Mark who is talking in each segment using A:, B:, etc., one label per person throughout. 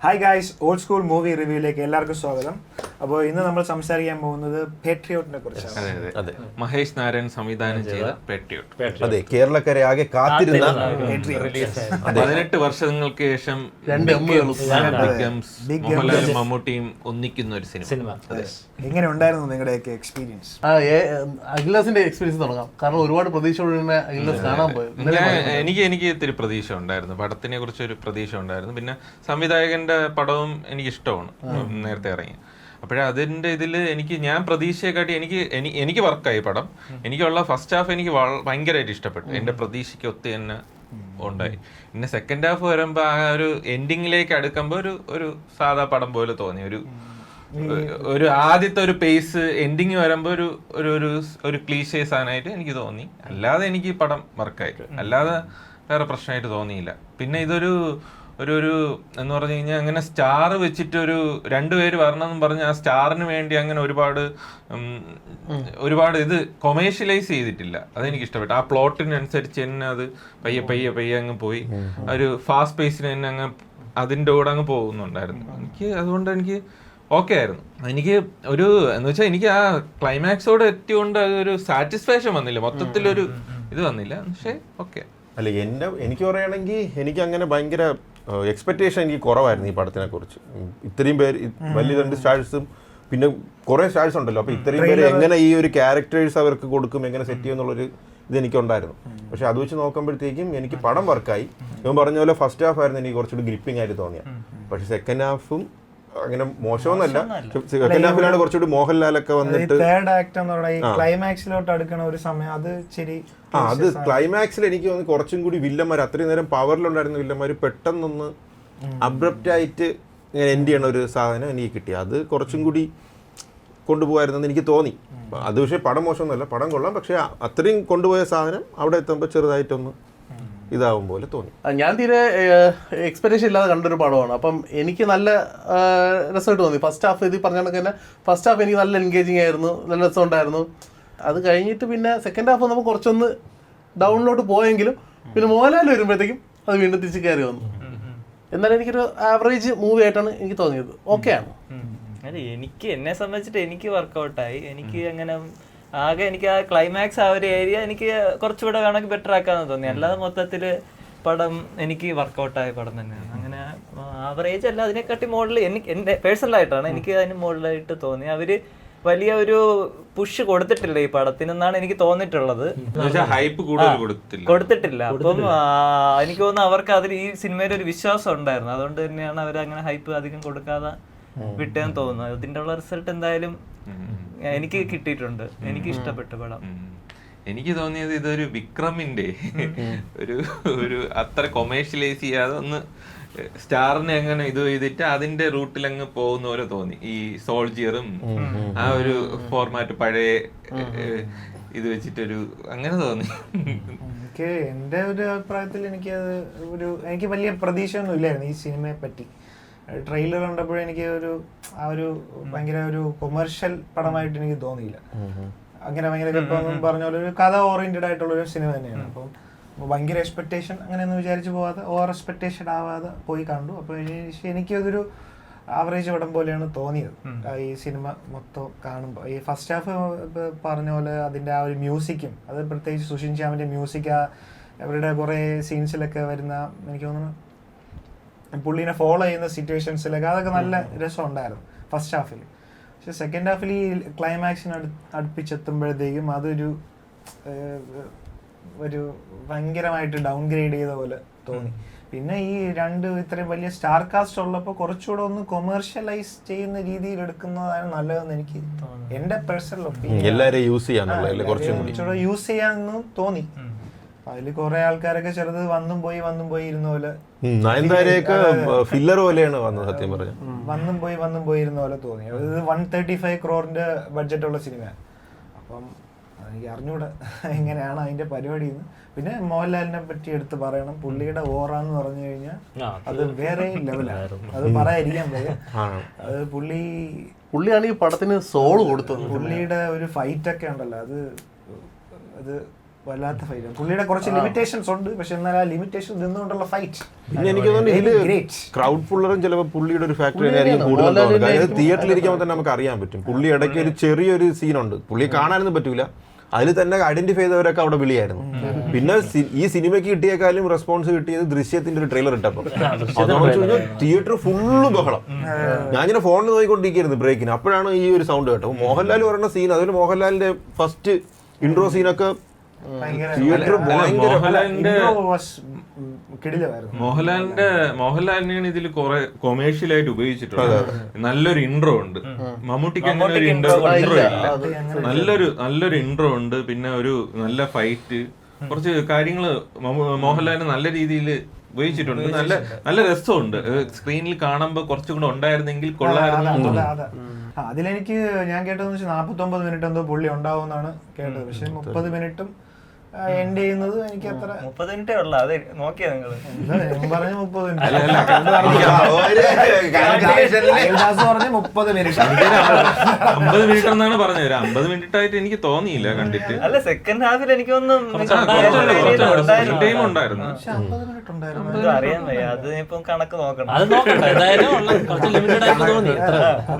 A: Hi guys, old school movie റിവ്യൂയിലേക്ക് എല്ലാവർക്കും സ്വാഗതം. അപ്പോൾ ഇന്ന് നമ്മൾ സംസാരിക്കാൻ പോകുന്നത് പേട്രിയോട്ടിനെ കുറിച്ചാണ്.
B: അതെ, മഹേഷ് നാരായൺ സംവിധാനം ചെയ്ത പേട്രിയോട്ട്.
C: അതെ, കേരളക്കരെ ആകെ കാത്തിരുന്ന
B: 18 വർഷങ്ങൾക്ക് ശേഷം മോഹൻലാലും മമ്മൂട്ടിയും ഒന്നിക്കുന്ന ഒരു സിനിമ.
A: എങ്ങനെ ഉണ്ടായിരുന്നു നിങ്ങളുടെയൊക്കെ എക്സ്പീരിയൻസ്?
D: അഖിലാസിന്റെ എക്സ്പീരിയൻസ് തുടങ്ങാം. കാരണം ഒരുപാട് പ്രതീക്ഷയോടെ അഖിലാസ് കാണാൻ പോയത്.
B: എനിക്ക് ഇത്തിരി പ്രതീക്ഷ ഉണ്ടായിരുന്നു, പടത്തിനെ കുറിച്ച് ഒരു പ്രതീക്ഷ ഉണ്ടായിരുന്നു. പിന്നെ സംവിധായകന്റെ പടവും എനിക്ക് ഇഷ്ടമാണ്, നേരത്തെ ഇറങ്ങി. അപ്പോഴേ അതിന്റെ ഇതില് ഞാൻ പ്രതീക്ഷയെക്കാട്ടി എനിക്ക് വർക്കായി പടം. എനിക്കുള്ള ഫസ്റ്റ് ഹാഫ് എനിക്ക് ഭയങ്കരമായിട്ട് ഇഷ്ടപ്പെട്ടു, എന്റെ പ്രതീക്ഷയ്ക്ക് ഒത്തു തന്നെ ഉണ്ടായി. പിന്നെ സെക്കൻഡ് ഹാഫ് വരുമ്പോ ആ ഒരു എൻഡിങ്ങിലേക്ക് അടുക്കുമ്പോ ഒരു സാധാ പടം പോലെ തോന്നി. ഒരു ആദ്യത്തെ ഒരു പേസ് എൻഡിങ് വരുമ്പോ ഒരു ക്ലീഷേ സാധനമായിട്ട് എനിക്ക് തോന്നി. അല്ലാതെ എനിക്ക് പടം വർക്കായി, അല്ലാതെ വേറെ പ്രശ്നമായിട്ട് തോന്നിയില്ല. പിന്നെ ഇതൊരു എന്ന് പറഞ്ഞു കഴിഞ്ഞാൽ അങ്ങനെ സ്റ്റാർ വെച്ചിട്ട് ഒരു 2 പേര് വരണമെന്ന് പറഞ്ഞ് ആ സ്റ്റാറിന് വേണ്ടി അങ്ങനെ ഒരുപാട് ഇത് കൊമേഴ്ഷ്യലൈസ് ചെയ്തിട്ടില്ല. അതെനിക്ക് ഇഷ്ടപ്പെട്ടു. ആ പ്ലോട്ടിനനുസരിച്ച് തന്നെ അത് പയ്യെ അങ്ങ് പോയി ഒരു ഫാസ്റ്റ് പേസിന് തന്നെ അങ്ങ് അതിൻ്റെ കൂടെ അങ്ങ് പോകുന്നുണ്ടായിരുന്നു. അതുകൊണ്ട് എനിക്ക് ഓക്കെ ആയിരുന്നു. എനിക്ക് എന്ന് വെച്ചാൽ എനിക്ക് ആ ക്ലൈമാക്സോട് എത്തിയോണ്ട് ഒരു സാറ്റിസ്ഫാക്ഷൻ വന്നില്ല, മൊത്തത്തിലൊരു ഇത് വന്നില്ല. പക്ഷേ ഓക്കെ
C: അല്ല, എനിക്ക് പറയുകയാണെങ്കിൽ എനിക്ക് അങ്ങനെ ഭയങ്കര എക്സ്പെക്ടേഷൻ എനിക്ക് കുറവായിരുന്നു ഈ പടത്തിനെ കുറിച്ച്. ഇത്രയും പേര്, വലിയ 2 സ്റ്റാർസും പിന്നെ കുറെ സ്റ്റാർസ് ഉണ്ടല്ലോ, അപ്പൊ ഇത്രയും പേര് എങ്ങനെ ഈ ഒരു ക്യാരക്ടേഴ്സ് അവർക്ക് കൊടുക്കും, എങ്ങനെ സെറ്റ് ചെയ്യും എന്നുള്ളൊരു ഇത് എനിക്കുണ്ടായിരുന്നു. പക്ഷെ അത് വെച്ച് നോക്കുമ്പോഴത്തേക്കും എനിക്ക് പടം വർക്കായി. ഇവൻ പറഞ്ഞ പോലെ ഫസ്റ്റ് ഹാഫ് ആയിരുന്നു എനിക്ക് കുറച്ചുകൂടി ഗ്രിപ്പിംഗ് ആയിട്ട് തോന്നിയത്. പക്ഷെ സെക്കൻഡ് ഹാഫും അങ്ങനെ മോശമൊന്നല്ല. സെക്കൻഡ് ഹാഫിലാണ് കുറച്ചുകൂടി മോഹൻലാലൊക്കെ വന്നിട്ട്
A: തേർഡ് ആക്ട് എന്ന് പറയുന്നത് ഈ ക്ലൈമാക്സിലോട്ട് അടുക്കണ ഒരു സമയം, അത് ശരി.
C: അത് ക്ലൈമാക്സിൽ എനിക്ക് തോന്നി കുറച്ചും കൂടി വില്ലന്മാർ, അത്രയും നേരം പവറിലുണ്ടായിരുന്ന വില്ലന്മാർ പെട്ടെന്നൊന്ന് അബ്രപ്റ്റ് ആയിട്ട് ഇങ്ങനെ എൻഡ് ചെയ്യണ ഒരു സാധനം എനിക്ക് കിട്ടി. അത് കുറച്ചും കൂടി കൊണ്ടുപോകായിരുന്നെന്ന് എനിക്ക് തോന്നി. അത് പക്ഷേ പടം മോശമൊന്നുമല്ല, പടം കൊള്ളാം. പക്ഷെ അത്രയും കൊണ്ടുപോയ സാധനം അവിടെ എത്തുമ്പോൾ ചെറുതായിട്ടൊന്ന് ഇതാവും പോലെ തോന്നി.
D: ഞാൻ തീരെ എക്സ്പെക്ടേഷൻ ഇല്ലാതെ കണ്ടൊരു പടമാണ്. അപ്പം എനിക്ക് നല്ല രസമായിട്ട് തോന്നി. ഫസ്റ്റ് ഹാഫ് ഇത് പറഞ്ഞ കണക്ക് തന്നെ ഫസ്റ്റ് ഹാഫ് എനിക്ക് നല്ല എൻഗേജിങ് ആയിരുന്നു, നല്ല രസമുണ്ടായിരുന്നു. അത് കഴിഞ്ഞിട്ട് പിന്നെ സെക്കൻഡ് ഹാഫ് നമുക്ക് കുറച്ചൊന്ന് ഡൗണിലോട്ട് പോയെങ്കിലും പിന്നെ മോഹൻലാൽ വരുമ്പോഴത്തേക്കും അത് വീണ്ടും തിരിച്ച് കയറി വന്നു. എന്നാലും എനിക്കൊരു ആവറേജ് മൂവി ആയിട്ടാണ് എനിക്ക് തോന്നിയത്. ഓക്കെയാണ്.
E: എന്നെ സംബന്ധിച്ചിട്ട് എനിക്ക് വർക്കൗട്ടായി. എനിക്ക് അങ്ങനെ ആകെ എനിക്ക് ആ ക്ലൈമാക്സ് ആ ഒരു ഏരിയ എനിക്ക് കുറച്ചുകൂടെ വേണമെങ്കിൽ ബെറ്റർ ആക്കാന്ന് തോന്നി. അല്ലാതെ മൊത്തത്തില് പടം എനിക്ക് വർക്കൗട്ടായ പടം തന്നെയാണ്. അങ്ങനെ ആവറേജ് അല്ല, അതിനെക്കാട്ടി മുകളിൽ എനിക്ക് എന്റെ പേഴ്സണലായിട്ടാണ് എനിക്ക് അതിന് മുകളിലായിട്ട് തോന്നി. അവര് വലിയ ഒരു പുഷ് കൊടുത്തിട്ടില്ല ഈ പടത്തിനെന്നാണ് എനിക്ക് തോന്നിയിട്ടുള്ളത്. കൊടുത്തിട്ടില്ല. അപ്പം എനിക്ക് തോന്നുന്നു അവർക്ക് അതിൽ ഈ സിനിമയിൽ ഒരു വിശ്വാസം ഉണ്ടായിരുന്നു. അതുകൊണ്ട് തന്നെയാണ് അവർ അങ്ങനെ ഹൈപ്പ് അധികം കൊടുക്കാതെ വിട്ടേന്ന് തോന്നുന്നു. അതിന്റെ ഉള്ള റിസൾട്ട് എന്തായാലും എനിക്ക് കിട്ടിയിട്ടുണ്ട്. എനിക്ക് ഇഷ്ടപ്പെട്ടു പടം.
B: എനിക്ക് തോന്നിയത് ഇതൊരു വിക്രമിന്റെ ഒരു അത്ര കൊമേഴ്ഷ്യലൈസ് ചെയ്യാതെ ഒന്ന് സ്റ്റാറിനെ അങ്ങനെ ഇത് ചെയ്തിട്ട് അതിന്റെ റൂട്ടിൽ അങ്ങ് പോകുന്ന പോലെ തോന്നി. ഈ സോൾജിയറും ആ ഒരു ഫോർമാറ്റ് പഴയ ഇത് വെച്ചിട്ടൊരു അങ്ങനെ തോന്നി.
A: എനിക്ക് എൻ്റെ ഒരു അഭിപ്രായത്തിൽ എനിക്ക് വലിയ പ്രതീക്ഷ ഒന്നും ഇല്ലായിരുന്നു ഈ സിനിമയെ പറ്റി. ട്രെയിലർ കണ്ടപ്പോഴും എനിക്ക് ഭയങ്കര ഒരു കൊമേഴ്ഷ്യൽ പടമായിട്ട് എനിക്ക് തോന്നിയില്ല. അങ്ങനെ ഭയങ്കര പറഞ്ഞ പോലെ ഒരു കഥ ഓറിയന്റഡ് ആയിട്ടുള്ള ഒരു സിനിമ തന്നെയാണ്. അപ്പം ഭയങ്കര എക്സ്പെക്ടേഷൻ അങ്ങനെയൊന്നും വിചാരിച്ചു പോകാതെ, ഓവർ എക്സ്പെക്ടേഷൻ ആവാതെ പോയി കണ്ടു. അപ്പോൾ എനിക്കതൊരു ആവറേജ് പടം പോലെയാണ് തോന്നിയത് ഈ സിനിമ മൊത്തം കാണുമ്പോൾ. ഈ ഫസ്റ്റ് ഹാഫ് പറഞ്ഞ പോലെ അതിൻ്റെ ആ ഒരു മ്യൂസിക്കും, അത് പ്രത്യേകിച്ച് സുഷിൻ ശ്യാമിൻ്റെ മ്യൂസിക്, അവരുടെ കുറേ സീൻസിലൊക്കെ വരുന്ന, എനിക്ക് തോന്നുന്നു പുള്ളീനെ ഫോളോ ചെയ്യുന്ന സിറ്റുവേഷൻസിലൊക്കെ അതൊക്കെ നല്ല രസം ഉണ്ടായിരുന്നു ഫസ്റ്റ് ഹാഫിൽ. പക്ഷെ സെക്കൻഡ് ഹാഫിൽ ഈ ക്ലൈമാക്സിന് അടുപ്പിച്ചെത്തുമ്പോഴത്തേക്കും അതൊരു ഭയങ്കരമായിട്ട് ഡൗൺ ഗ്രേഡ് ചെയ്ത പോലെ തോന്നി. പിന്നെ ഈ ഇത്രയും വലിയ സ്റ്റാർ കാസ്റ്റ് ഉള്ളപ്പോൾ കുറച്ചുകൂടെ ഒന്ന് കൊമേഴ്ഷ്യലൈസ് ചെയ്യുന്ന രീതിയിൽ എടുക്കുന്നതാണ് നല്ലതെന്ന് എനിക്ക് എൻ്റെ പേഴ്സണൽ ഒപ്പീനിയൻ. കുറച്ചുകൂടെ യൂസ് ചെയ്യാമെന്ന് തോന്നി. അതില് കുറെ ആൾക്കാരൊക്കെ ചെറുത് വന്നും പോയി ഇരുന്ന പോലെ,
C: ഫില്ലർ പോലെയാണ് വന്നത്. സത്യം പറഞ്ഞ
A: വന്നും പോയി ഇരുന്ന പോലെ തോന്നി. അത് 135 crore ബഡ്ജറ്റ് ഉള്ള സിനിമയാണ്. അപ്പം എനിക്ക് അറിഞ്ഞൂടെ എങ്ങനെയാണ് അതിന്റെ പരിപാടി. പിന്നെ മോഹൻലാലിനെ പറ്റി എടുത്ത് പറയണം. പുള്ളിയുടെ ഓറാന്ന് പറഞ്ഞു കഴിഞ്ഞാൽ അത് വേറെ ലെവലാണ്. അത് പറയാതിരിക്കാൻ പറ്റും. അത്
D: പുള്ളിയാണ് ഈ പടത്തിന് സോൾ കൊടുത്തത്.
A: പുള്ളിയുടെ ഒരു ഫൈറ്റ് ഒക്കെ ഉണ്ടല്ലോ, അത് വല്ലാത്ത ഫൈറ്റ്. പുള്ളിയുടെ കുറച്ച് ലിമിറ്റേഷൻസ് ഉണ്ട്, പക്ഷെ എന്നാൽ ആ ലിമിറ്റേഷൻ നിന്നുകൊണ്ടുള്ള ഫൈറ്റ്.
C: പിന്നെ എനിക്ക് തോന്നുന്നു ഇതില് ക്രൗഡ് ഫുള്ളറും ചിലപ്പോൾ പുള്ളിയുടെ ഒരു ഫാക്ടറി ആയിരിക്കും കൂടുതൽ തോന്നുന്നത്. അതായത് തിയേറ്ററിൽ ഇരിക്കുമ്പോൾ തന്നെ നമുക്ക് അറിയാൻ പറ്റും. പുള്ളി ഇടയ്ക്ക് ഒരു ചെറിയൊരു സീനുണ്ട്, പുള്ളിയെ കാണാനൊന്നും പറ്റില്ല, അതിൽ തന്നെ ഐഡന്റിഫൈ ചെയ്തവരൊക്കെ അവിടെ വിളിയായിരുന്നു. പിന്നെ ഈ സിനിമയ്ക്ക് കിട്ടിയേക്കാളും റെസ്പോൺസ് കിട്ടിയത് ദൃശ്യത്തിന്റെ ഒരു ട്രെയിലർ ഇട്ടപ്പോൾ. തിയേറ്റർ ഫുള്ള് ബഹളം. ഞാനിങ്ങനെ ഫോണിൽ നോക്കിക്കൊണ്ടിരിക്കുന്നു ബ്രേക്കിന്, അപ്പോഴാണ് ഈ ഒരു സൗണ്ട് കേട്ടത്. മോഹൻലാൽ പറയുന്ന സീൻ, അതുപോലെ മോഹൻലാലിന്റെ ഫസ്റ്റ് ഇൻട്രോ സീനൊക്കെ തിയേറ്റർ
B: മോഹൻലാലിനെയാണ് ഇതിൽ കുറെ കൊമേഴ്ഷ്യൽ ആയിട്ട് ഉപയോഗിച്ചിട്ടുള്ളത്. നല്ലൊരു ഇൻട്രോ ഉണ്ട്, മമ്മൂട്ടിക്ക് അങ്ങനെ ഒരു ഇൻട്രോ ഇല്ല. നല്ലൊരു ഇൻട്രോ ഉണ്ട്, പിന്നെ ഒരു നല്ല ഫൈറ്റ്, കുറച്ച് കാര്യങ്ങള് മോഹൻലാലിന് നല്ല രീതിയിൽ ഉപയോഗിച്ചിട്ടുണ്ട്. നല്ല രസമുണ്ട്. സ്ക്രീനിൽ കാണുമ്പോൾ കുറച്ചും കൂടെ ഉണ്ടായിരുന്നെങ്കിൽ കൊള്ളായിരുന്നു.
A: അതിലെനിക്ക് ഞാൻ കേട്ടതെന്ന് വെച്ചാൽ 49 മിനിറ്റ് എന്തോ പുള്ളി ഉണ്ടാവും എന്നാണ് കേട്ടത്. പക്ഷെ 30 മിനിറ്റും എൻഡ് ചെയ്യുന്നത് എനിക്ക് അത്ര
E: 30 മിനിറ്റേ ഉള്ള അത് നോക്കിയാ നിങ്ങള്
A: പറഞ്ഞ 30 മിനിറ്റ് പറഞ്ഞ 30 മിനിറ്റ്
B: 50 മിനിറ്റ് എന്നാണ് പറഞ്ഞത്. 50 മിനിറ്റ് ആയിട്ട് എനിക്ക് തോന്നിയില്ല കണ്ടിട്ട്.
E: അല്ല സെക്കൻഡ് ഹാഫിൽ എനിക്കൊന്നും
B: ടൈം ഉണ്ടായിരുന്നു.
A: 50 മിനിറ്റ് ഉണ്ടായിരുന്നു.
E: അറിയാൻ വയ്യ, അത് ഇപ്പം കണക്ക് നോക്കണം.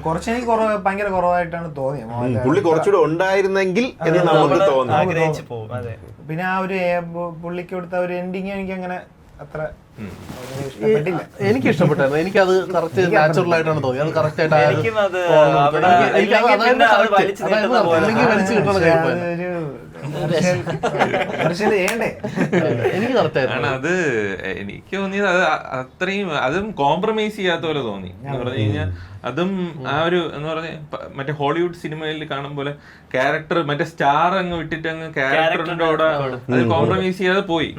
A: കുറച്ച് എനിക്ക് ഭയങ്കര കുറവായിട്ടാണ് തോന്നിയത്.
C: പുള്ളി കുറച്ചുകൂടെ ഉണ്ടായിരുന്നെങ്കിൽ എന്ന് നമുക്ക് തോന്നി.
E: ആഗ്രഹിച്ചു പോകും. അതെ,
A: പിന്നെ ആ ഒരു പുള്ളിക്ക് കൊടുത്ത ഒരു എൻഡിങ് എനിക്ക് അങ്ങനെ അത്ര ഇഷ്ടപ്പെട്ടില്ല.
D: എനിക്ക് ഇഷ്ടപ്പെട്ടായിരുന്നു. എനിക്കത് കറക്റ്റ് നാച്ചുറൽ ആയിട്ടാണ് തോന്നി. അത് കറക്റ്റ് ആയിട്ട്
E: എനിക്കും അത് വലിച്ചു നീട്ടുന്ന പോലെ
D: വലിച്ചു കിട്ടുന്ന കഴിപ്പായിരുന്നു. എനിക്ക് കറക്റ്റായിരുന്നു.
B: അത് എനിക്ക് തോന്നിയത് അത് അത്രയും അതും കോംപ്രമൈസ് ചെയ്യാത്ത പോലെ തോന്നി. എന്ന് പറഞ്ഞു കഴിഞ്ഞാൽ അതും ആ ഒരു എന്ന് പറഞ്ഞ മറ്റേ ഹോളിവുഡ് സിനിമയിൽ കാണും പോലെ ക്യാരക്ടർ മറ്റേ സ്റ്റാർ അങ്ങ് വിട്ടിട്ട് അങ്ങ് ക്യാരക്ടറിന്റെ കൂടെ അത് കോംപ്രമൈസ് ചെയ്യാതെ പോയി.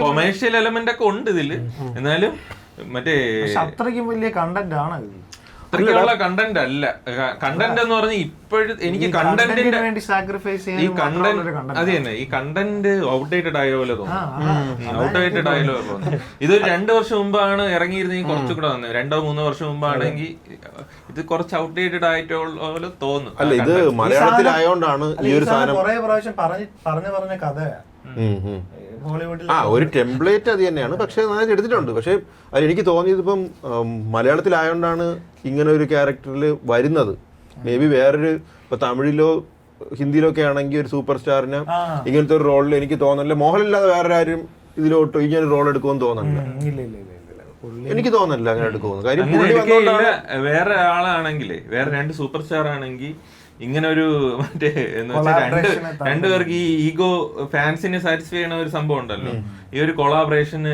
B: കൊമേഴ്ഷ്യൽ എലമെന്റ് ഒക്കെ ഉണ്ട് ഇതില്, എന്നാലും മറ്റേ
A: അത്രയ്ക്കും വലിയ കണ്ടന്റ് ആണ്
B: അത്രയ്ക്കുള്ള കണ്ടന്റ് അല്ല. കണ്ടന്റ് എന്ന് പറഞ്ഞാൽ ഇപ്പോഴും എനിക്ക് കണ്ടന്റിന്റെ
A: വേണ്ടി സാക്രിഫൈസ്
B: ഈ കണ്ടന്റ് അത് തന്നെ ഈ കണ്ടന്റ് ഔട്ട്ഡേറ്റഡ് ആയ പോലെ തോന്നുന്നു. ഔട്ട്ഡേറ്റഡ് ആയാലോ തോന്നുന്നു. ഇതൊരു 2 വർഷം മുമ്പാണ് ഇറങ്ങിയിരുന്നെങ്കിൽ കുറച്ചും കൂടെ വന്നത്. 2-3 വർഷം മുമ്പാണെങ്കിൽ ഇത് കുറച്ച് ഔട്ട്ഡേറ്റഡ് ആയിട്ടുള്ള പോലെ തോന്നുന്നു.
C: അല്ല ഇത് മലയാളത്തിലായോണ്ടാണ് ഈ ഒരു സാധനം
A: കുറെ പ്രാവശ്യം പറഞ്ഞ കഥയാണ് ഹോളിവുഡിൽ.
C: ഒരു ടെംപ്ലേറ്റ് അത് തന്നെയാണ്, പക്ഷെ നന്നായിട്ട് എടുത്തിട്ടുണ്ട്. പക്ഷെ അത് എനിക്ക് തോന്നിയത് ഇപ്പം മലയാളത്തിലായോണ്ടാണ് ഇങ്ങനെ ഒരു ക്യാരക്ടറിൽ വരുന്നത്. മേ ബി വേറൊരു ഇപ്പൊ തമിഴിലോ ഹിന്ദിയിലോ ഒക്കെ ആണെങ്കിൽ ഒരു സൂപ്പർ സ്റ്റാറിന് ഇങ്ങനത്തെ ഒരു റോളിൽ എനിക്ക് തോന്നുന്നില്ല. മോഹൻലാൽ വേറെ ആരും ഇതിലോട്ട് ഇങ്ങനെ റോൾ എടുക്കുമെന്ന് തോന്നുന്നില്ല. എനിക്ക് തോന്നുന്നില്ല അങ്ങനെ എടുക്കുമെന്ന്. കാര്യം
B: വേറെ ആളാണെങ്കിലേ, വേറെ 2 സൂപ്പർ സ്റ്റാർ ആണെങ്കിൽ ഇങ്ങനെ ഒരു മറ്റേ എന്ന് വെച്ചാൽ രണ്ടുപേർക്ക് ഈ ഈഗോ ഫാൻസിനെ സാറ്റിസ്ഫൈ ചെയ്യണ ഒരു സംഭവം ഉണ്ടല്ലോ. ഈ ഒരു കൊളാബറേഷന്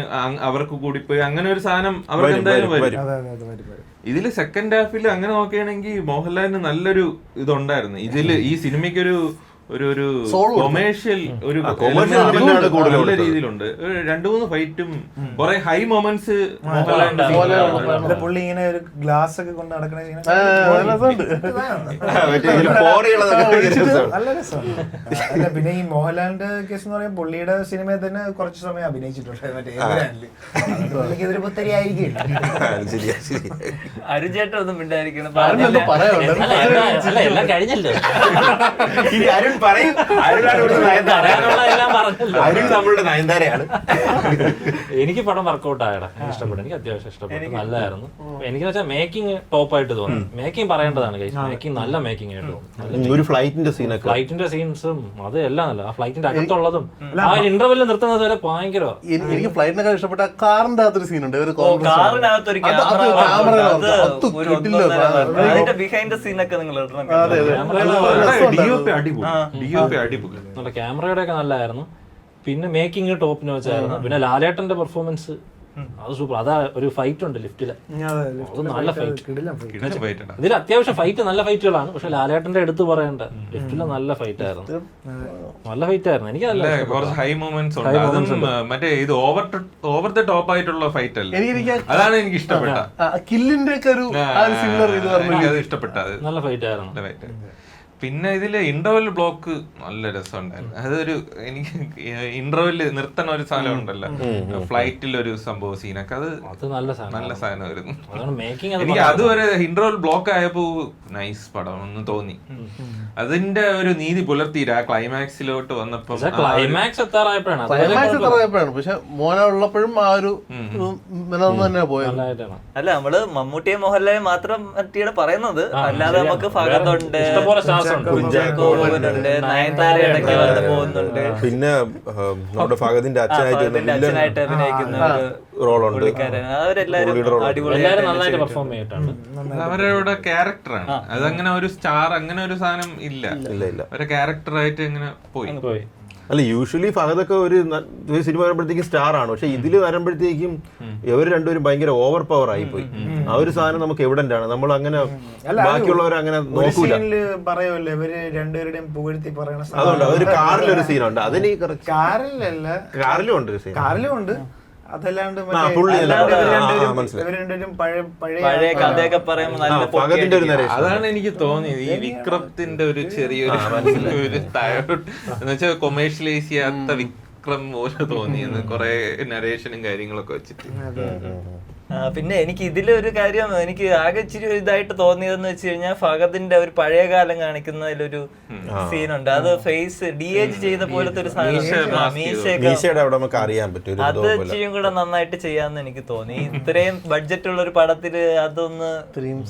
B: അവർക്ക് കൂടി പോയി അങ്ങനെ ഒരു സാധനം അവർക്ക് എന്തായാലും വരും. ഇതില് സെക്കൻഡ് ഹാഫിൽ അങ്ങനെ നോക്കുകയാണെങ്കിൽ മോഹൻലാലിന് നല്ലൊരു ഇതുണ്ടായിരുന്നു. ഇതില് ഈ സിനിമയ്ക്കൊരു ഒരു കൊമേഴ്ഷ്യൽ ഒരു നല്ല രീതിയിലുണ്ട്. 2-3 ഫൈറ്റും കുറെ ഹൈ മൊമെന്റ്സ്
A: പുള്ളി ഇങ്ങനെ ഒരു ഗ്ലാസ് ഒക്കെ കൊണ്ട് നടക്കണ നല്ല രസമാണ്. അല്ല പിന്നെ ഈ മോഹൻലാലിന്റെ കേസ് എന്ന് പറയുമ്പോൾ പുള്ളിയുടെ സിനിമയിൽ തന്നെ കുറച്ച് സമയം അഭിനയിച്ചിട്ടുണ്ട്. മറ്റേ ഇതൊരു പുത്തരി ആയിരിക്കും.
E: അരുചേട്ടൻ ഒന്നും മിണ്ടായിരിക്കണം,
F: എല്ലാം കഴിഞ്ഞല്ലോ. എനിക്ക് പടം വർക്കൗട്ട് ആയടാ, ഇഷ്ടപ്പെട്ടു. എനിക്ക് അത്യാവശ്യം ഇഷ്ടപ്പെട്ടു, നല്ലതായിരുന്നു. എനിക്ക് വെച്ചാൽ മേക്കിംഗ് ടോപ്പ് ആയിട്ട് തോന്നി. മേക്കിംഗ് പറയേണ്ടതാണ്, മേക്കിംഗ് നല്ല മേക്കിംഗ് ആയിട്ട് തോന്നി. ഫ്ലൈറ്റിന്റെ സീൻസും അത് എല്ലാം നല്ല. ആ ഫ്ലൈറ്റിന്റെ അകത്തുള്ളതും ആ ഇന്റർവെല്ലിൽ നിർത്തുന്നത് വരെ ഭയങ്കര.
D: എനിക്ക് ഫ്ലൈറ്റിനൊക്കെ ഇഷ്ടപ്പെട്ട കാറിന്റെ അകത്തൊരു സീനുണ്ട്,
E: കാറിനകത്തൊരു ബിഹൈൻഡ് ദ സീനൊക്കെ നിങ്ങൾ
F: നല്ല ക്യാമറയുടെ ഒക്കെ നല്ലായിരുന്നു. പിന്നെ മേക്കിംഗ് ടോപ്പിന് വെച്ചായിരുന്നു. പിന്നെ ലാലേട്ടന്റെ പെർഫോമൻസ് അത് സൂപ്പർ. അതാ ഒരു ഫൈറ്റ് ഉണ്ട് ലിഫ്റ്റില്, അത് നല്ല ഫൈറ്റ്. ഇതിൽ അത്യാവശ്യം ഫൈറ്റ് നല്ല ഫൈറ്റുകളാണ്, പക്ഷെ ലാലേട്ടന്റെ എടുത്ത് പറയേണ്ട ലിഫ്റ്റില് നല്ല ഫൈറ്റ് ആയിരുന്നു. നല്ല ഫൈറ്റ് ആയിരുന്നു. എനിക്ക് നല്ല
B: ഹൈ മൊമെന്റ്സ് ഉണ്ട്. അതും മറ്റേ ഇത് ഓവർ ദ ടോപ്പ് ആയിട്ടുള്ള ഫൈറ്റ് അല്ല, അതാണ് എനിക്ക് ഇഷ്ടപ്പെട്ട.
D: കില്ലിന്റെ ഒക്കെ ഒരു
B: അത് ഇഷ്ടപ്പെട്ട
F: നല്ല ഫൈറ്റ് ആയിരുന്നു.
B: പിന്നെ ഇതില് ഇന്റർവെൽ ബ്ലോക്ക് നല്ല രസമുണ്ടായിരുന്നു. അതൊരു എനിക്ക് ഇന്റർവെല് നിർത്തണ ഒരു സാധനം ഉണ്ടല്ലോ, ഫ്ലൈറ്റിൽ ഒരു സംഭവ സീനൊക്കെ, അത് നല്ല സാധനമായിരുന്നു. എനിക്ക് അതുവരെ ഇന്റർവെൽ ബ്ലോക്ക് ആയപ്പോ നൈസ് പടം എന്ന് തോന്നി. അതിന്റെ ഒരു നീതി പുലർത്തിയില്ല ആ ക്ലൈമാക്സിലോട്ട് വന്നപ്പോ.
F: ക്ലൈമാക്സ് എത്താറായപ്പോഴാണ്,
D: പക്ഷെ മോനെ ഉള്ളപ്പോഴും ആ ഒരു തന്നെ പോയത്.
E: അല്ല, നമ്മള് മമ്മൂട്ടിയെ മോഹൻലാലെ മാത്രം പറ്റിയാണ് പറയുന്നത്, അല്ലാതെ നമുക്ക് ഫഹദുണ്ട്, കുഞ്ചാക്കോ ഉണ്ട്, നയൻതാര ഇടയ്ക്ക് വന്ന് പോകുന്നുണ്ട്,
C: പിന്നെ നമ്മുടെ ഫഹദിന്റെ
E: അച്ഛനായിട്ട് അഭിനയിക്കുന്ന
C: റോളുണ്ട്.
E: അവരെല്ലാരും
F: എല്ലാവരും നന്നായിട്ട് പെർഫോം ചെയ്തിട്ടുണ്ട്.
B: അവരുടെ ക്യാരക്ടറാണ് അതങ്ങനെ ഒരു സ്റ്റാർ അങ്ങനെ ഒരു സാധനം ഇല്ല, അവരുടെ ക്യാരക്ടറായിട്ട് ഇങ്ങനെ പോയി.
C: അല്ല, യൂഷ്വലി ഫഹദൊക്കെ ഒരു സിനിമ വരുമ്പോഴത്തേക്കും സ്റ്റാർ ആണ്, പക്ഷെ ഇതില് വരുമ്പോഴത്തേക്കും ഇവർ രണ്ടുപേരും ഭയങ്കര ഓവർ പവർ ആയിപ്പോയി. ആ ഒരു സാധനം നമുക്ക് എവിഡന്റ് ആണ്, നമ്മൾ അങ്ങനെ ബാക്കിയുള്ളവരെ നോക്കൂല.
A: പറയുമല്ലോ ഇവര് രണ്ടുപേരുടെയും പുകഴ്ത്തി പറയണ.
C: അതുകൊണ്ട് ഒരു കാറിലൊരു സീനുണ്ട്, അതിന്
A: കാറിലല്ല,
C: കാറിലും ഉണ്ട് ഒരു സീൻ,
A: കാറിലും ഉണ്ട്. അതല്ലാണ്ട്
E: പഴയ കഥയൊക്കെ പറയുമ്പോൾ നല്ല
B: അതാണ് എനിക്ക് തോന്നിയത്. ഈ വിക്രത്തിന്റെ ഒരു ചെറിയൊരു ഒരു എന്ന് വെച്ചാൽ കൊമേഴ്ഷ്യലൈസ് ചെയ്യാത്ത വിക്രം പോലെ തോന്നിയെന്ന് കുറെ നരേഷനും കാര്യങ്ങളൊക്കെ വെച്ചിട്ട്.
E: പിന്നെ എനിക്ക് ഇതിലൊരു കാര്യം എനിക്ക് ആകെ ഇച്ചിരി ഇതായിട്ട് തോന്നിയതെന്ന് വെച്ച് കഴിഞ്ഞാൽ ഫഹദിന്റെ ഒരു പഴയ കാലം കാണിക്കുന്നതിലൊരു സീനുണ്ട്. അത് ഫേസ് ഡി-ഏജ് ചെയ്ത പോലത്തെ ഒരു അത് ഇച്ചിരിയും കൂടെ നന്നായിട്ട് ചെയ്യാന്ന് എനിക്ക് തോന്നി. ഇത്രയും ബഡ്ജറ്റ് ഉള്ള ഒരു പടത്തില് അതൊന്ന്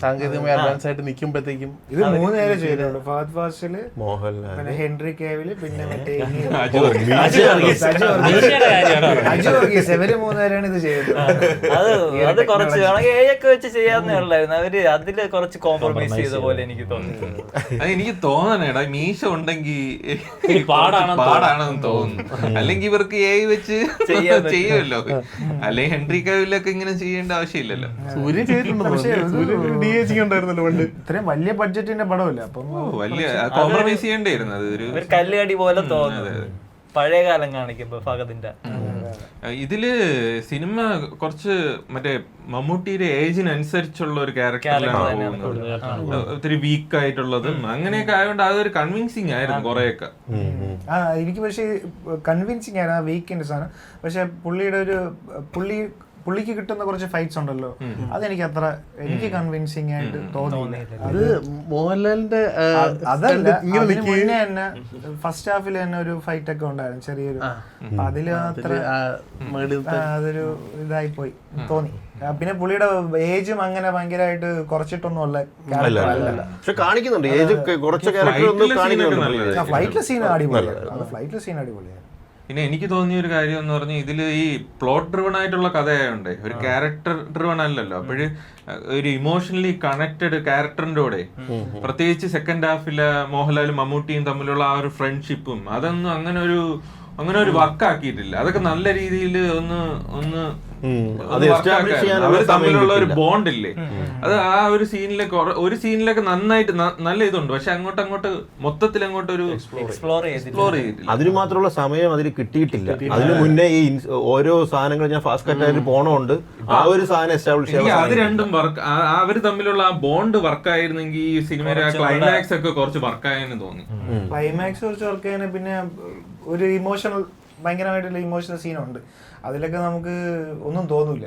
D: സാങ്കേതികമായി അഡ്വാൻസ് ആയിട്ട് നിൽക്കുമ്പോഴത്തേക്കും
A: ഇത് 3 നേരം ചെയ്തിട്ടുണ്ട്. ഫഹദ് ഫാസില്, മോഹൻലാൽ, ഹെൻറി കേവില്, പിന്നെ മറ്റേ അജു വർഗീസ്, ഇവര് 3 നേരമാണ് ഇത് ചെയ്തത്.
E: അത് കുറച്ച് ഏഴൊക്കെ വെച്ച് ചെയ്യാന്നേ ഉള്ളായിരുന്നു. അവര് അതില് കുറച്ച് കോംപ്രമൈസ് ചെയ്ത പോലെ എനിക്ക് തോന്നുന്നു.
B: അത് എനിക്ക് തോന്നണേടാ, മീശ ഉണ്ടെങ്കിൽ പാടാണെന്ന് തോന്നുന്നു. അല്ലെങ്കിൽ ഇവർക്ക് ഏ വെച്ച് ചെയ്യുമല്ലോ, അല്ലെങ്കിൽ ഹെൻറി കാവിലൊക്കെ ഇങ്ങനെ ചെയ്യേണ്ട ആവശ്യമില്ലല്ലോ.
D: സൂര്യ ചെയ്തിട്ടുണ്ടായിരുന്നല്ലോ
A: ഇത്രയും വലിയ ബഡ്ജറ്റിന്റെ പടമല്ല, അപ്പം
B: വലിയ കോംപ്രമൈസ് ചെയ്യേണ്ടിയിരുന്നു. അത് ഒരു
E: കല്ലുകടി പോലെ തോന്നുന്നത് പഴയ കാലം കാണിക്കുമ്പോ ഫഹദിന്റെ.
B: ഇതില് സിനിമ കുറച്ച് മറ്റേ മമ്മൂട്ടിയുടെ ഏജിനനുസരിച്ചുള്ള ഒരു ക്യാരക്ടറിലാണ് പോകുന്നത്. ഒത്തിരി വീക്ക് ആയിട്ടുള്ളതും അങ്ങനെയൊക്കെ ആയതുകൊണ്ട് അതൊരു കൺവിൻസിങ് ആയിരുന്നു കുറെയൊക്കെ.
A: എനിക്ക് പക്ഷേ കൺവിൻസിങ് ആയിരുന്നു ആ വീക്കിന്റെ സാധനം. പക്ഷെ പുള്ളിയുടെ ഒരു പുള്ളിക്ക് കിട്ടുന്ന കുറച്ച് ഫൈറ്റ്സ് ഉണ്ടല്ലോ, അതെനിക്ക് അത്ര എനിക്ക് കൺവിൻസിങ് ആയിട്ട് തോന്നിയില്ല.
D: അത് മോഹൻലാലിന്റെ
A: അതല്ല, അതിന് മുന്നേ തന്നെ ഫസ്റ്റ് ഹാഫിൽ തന്നെ ഒരു ഫൈറ്റ് ഒക്കെ ഉണ്ടായിരുന്നു ചെറിയൊരു, അതില് അത്ര അതൊരു ഇതായി പോയി തോന്നി. പിന്നെ പുള്ളിയുടെ ഏജും അങ്ങനെ ഭയങ്കരമായിട്ട് കുറച്ചിട്ടൊന്നും ഉള്ള
C: കാണിക്കുന്നുണ്ട്.
A: ഫ്ലൈറ്റിലെ സീൻ അടിപൊളിയാണ്, ഫ്ലൈറ്റിലെ സീൻ അടിപൊളിയാണ്.
B: പിന്നെ എനിക്ക് തോന്നിയ ഒരു കാര്യം എന്ന് പറഞ്ഞാൽ ഇതിൽ ഈ പ്ലോട്ട് ഡ്രിവൺ ആയിട്ടുള്ള കഥയായോണ്ടേ ഒരു ക്യാരക്ടർ ഡ്രിവൺ അല്ലല്ലോ, അപ്പോഴ് ഒരു ഇമോഷണലി കണക്റ്റഡ് ക്യാരക്ടറിന്റെ കൂടെ, പ്രത്യേകിച്ച് സെക്കൻഡ് ഹാഫിലെ മോഹൻലാലും മമ്മൂട്ടിയും തമ്മിലുള്ള ആ ഒരു ഫ്രണ്ട്ഷിപ്പും അതൊന്നും അങ്ങനെ ഒരു വർക്ക് ആക്കിയിട്ടില്ല. അതൊക്കെ നല്ല രീതിയിൽ ഒന്ന് അവർ തമ്മിലുള്ള ഒരു ബോണ്ട് ഇല്ലേ, അത് ആ ഒരു സീനിലൊക്കെ നന്നായിട്ട് നല്ല ഇതുണ്ട്. പക്ഷെ അങ്ങോട്ട് മൊത്തത്തിൽ അങ്ങോട്ട് ഒരു എക്സ്പ്ലോർ ചെയ്തിട്ടില്ല.
C: അതിന് മാത്രമുള്ള സമയം അതിൽ കിട്ടിയിട്ടില്ല. അതിന് മുന്നേ ഈ ഓരോ സാധനങ്ങൾ ഞാൻ ഫാസ്റ്റ് കട്ടായിട്ട് പോണോണ്ട് ആ ഒരു സാധനം എസ്റ്റാബ്ലിഷ് ചെയ്യാൻ
B: അത് രണ്ടും വർക്ക്, അവര് തമ്മിലുള്ള ആ ബോണ്ട് വർക്കായിരുന്നെങ്കിൽ ഈ സിനിമയുടെ ക്ലൈമാക്സ് ഒക്കെ കുറച്ച് വർക്കായെന്ന് തോന്നി.
A: ക്ലൈമാക്സ് കുറച്ച് വർക്കായ പിന്നെ ഒരു ഇമോഷണൽ ഭയങ്കരമായിട്ടുള്ള ഇമോഷണൽ സീനുണ്ട്, അതിലൊക്കെ നമുക്ക് ഒന്നും തോന്നൂല,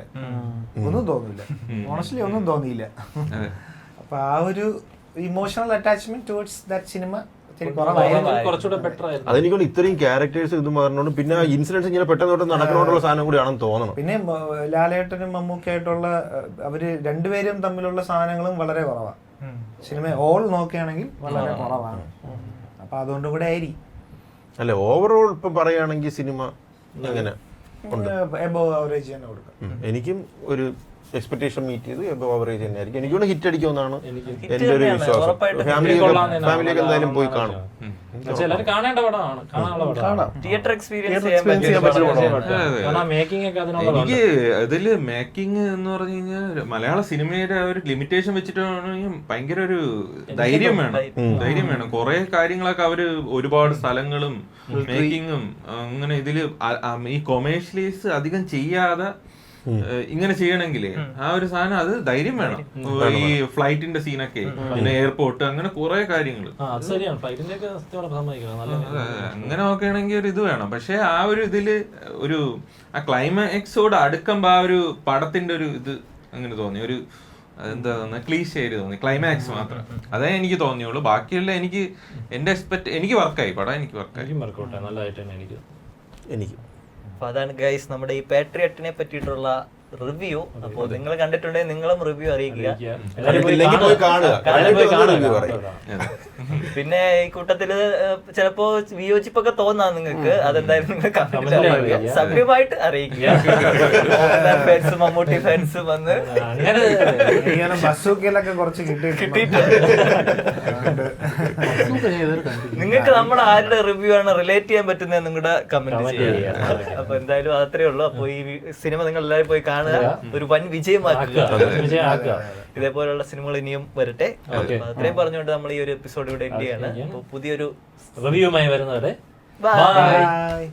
A: ഓണസ്റ്റ്ലി ഒന്നും തോന്നിയില്ല. അപ്പൊ ആ ഒരു emotional attachment towards that cinema
F: അതെനിക്കൊണ്ട്
C: ഇത്രയും ക്യാരക്ടേഴ്സ് ഇത് പറഞ്ഞോണ്ട് പിന്നെ ഇൻസിഡൻസ് ഇങ്ങനെ പെട്ടെന്ന് നടക്കണോണ്ടുള്ള സാധനം കൂടിയാണെന്ന് തോന്നണം.
A: പിന്നെ ലാലേട്ടനും മമ്മൂക്കായിട്ടുള്ള അവര് രണ്ടുപേരും തമ്മിലുള്ള സാധനങ്ങളും വളരെ കുറവാണ്. സിനിമ ഓൾ നോക്കുകയാണെങ്കിൽ വളരെ കുറവാണ്. അപ്പൊ അതുകൊണ്ട് കൂടെ ആയിരിക്കും.
C: അല്ലെ, ഓവറോൾ ഇപ്പൊ പറയുകയാണെങ്കിൽ സിനിമ അങ്ങനെ
A: എബോവ് ആവറേജ് തന്നെ കൊടുക്കാം.
C: എനിക്കും ഒരു എക്സ്പെക്ടേഷൻ മീറ്റ് ചെയ്ത് എബോവ് ആവറേജ് തന്നെ ആയിരിക്കും. എനിക്കൊന്ന് ഹിറ്റ് അടിക്കുമെന്നാണ് എന്റെ ഒരു വിശ്വാസം. ഫാമിലിയൊക്കെ എന്തായാലും പോയി കാണും.
B: എനിക്ക് അതില് മേക്കിംഗ് എന്ന് പറഞ്ഞു കഴിഞ്ഞാൽ മലയാള സിനിമയുടെ ഒരു ലിമിറ്റേഷൻ വെച്ചിട്ടാണെങ്കിൽ ഭയങ്കര ഒരു ധൈര്യം വേണം. കുറെ കാര്യങ്ങളൊക്കെ അവര് ഒരുപാട് സ്ഥലങ്ങളും മേക്കിങ്ങും അങ്ങനെ ഇതില് ഈ കൊമേഴ്ഷ്യലൈസ് അധികം ചെയ്യാതെ ഇങ്ങനെ ചെയ്യണമെങ്കിലേ ആ ഒരു സാധനം അത് ധൈര്യം വേണം. ഈ ഫ്ലൈറ്റിന്റെ സീനൊക്കെ, പിന്നെ എയർപോർട്ട്, അങ്ങനെ കുറെ കാര്യങ്ങൾ.
F: അത് ശരിയാണ്, ഫ്ലൈറ്റിന്റെ ഒക്കെ സമ്മതിക്കണം. നല്ല
B: അങ്ങനെ നോക്കുകയാണെങ്കിൽ ഒരു ഇത് വേണം. പക്ഷെ ആ ഒരു ഇതില് ഒരു ആ ക്ലൈമാക്സോട് അടുക്കുമ്പോ ആ ഒരു പടത്തിന്റെ ഒരു ഇത് അങ്ങനെ തോന്നി, ഒരു എന്താ തോന്നുന്നത്, ക്ലീശേരി തോന്നി. ക്ലൈമാക്സ് മാത്രം അതേ എനിക്ക് തോന്നിയുള്ളൂ. ബാക്കിയുള്ള എനിക്ക് എന്റെ എനിക്ക് വർക്കായി പടം, എനിക്ക് വർക്കായി.
F: വർക്കൗട്ടായി നല്ലതായിട്ട് തന്നെ എനിക്ക്.
E: അപ്പൊ അതാണ് ഗൈസ് നമ്മുടെ ഈ പാട്രിയറ്റിനെ പറ്റിയിട്ടുള്ള റിവ്യൂ. അപ്പോൾ നിങ്ങൾ കണ്ടിട്ടുണ്ടെങ്കിൽ നിങ്ങളും റിവ്യൂ അറിയിക്കുക.
C: പോയി കാണുക.
E: പിന്നെ ഈ കൂട്ടത്തില് ചിലപ്പോ വിയോജിപ്പൊക്കെ തോന്നാം നിങ്ങൾക്ക്, അതെന്തായാലും നിങ്ങൾ കമന്റിൽ അറിയിക്കുക, സഭ്യമായിട്ട് അറിയിക്കുക. ഫാൻസ്, മമ്മൂട്ടി ഫാൻസ് വന്ന്
A: ബസ്സൊക്കെ കുറച്ച് കിട്ടിയിട്ടുണ്ട്.
E: നിങ്ങൾക്ക് നമ്മുടെ ആരുടെ റിവ്യൂ ആണ് റിലേറ്റ് ചെയ്യാൻ പറ്റുന്നത് നിങ്ങളുടെ കമന്റ് ചെയ്യുക. അപ്പൊ എന്തായാലും അത്രേ ഉള്ളൂ. അപ്പൊ ഈ സിനിമ നിങ്ങൾ എല്ലാവരും പോയി കാണുക, ഒരു വൻ വിജയമാക്കുക. ഇതേപോലുള്ള സിനിമകൾ ഇനിയും വരട്ടെ. അത്രയും പറഞ്ഞുകൊണ്ട് നമ്മൾ ഈ ഒരു എപ്പിസോഡ് ഇവിടെ എൻഡ് ചെയ്യാണ്. അപ്പൊ പുതിയൊരു
F: റിവ്യൂമായി വരുന്നവരെ
E: ബൈ.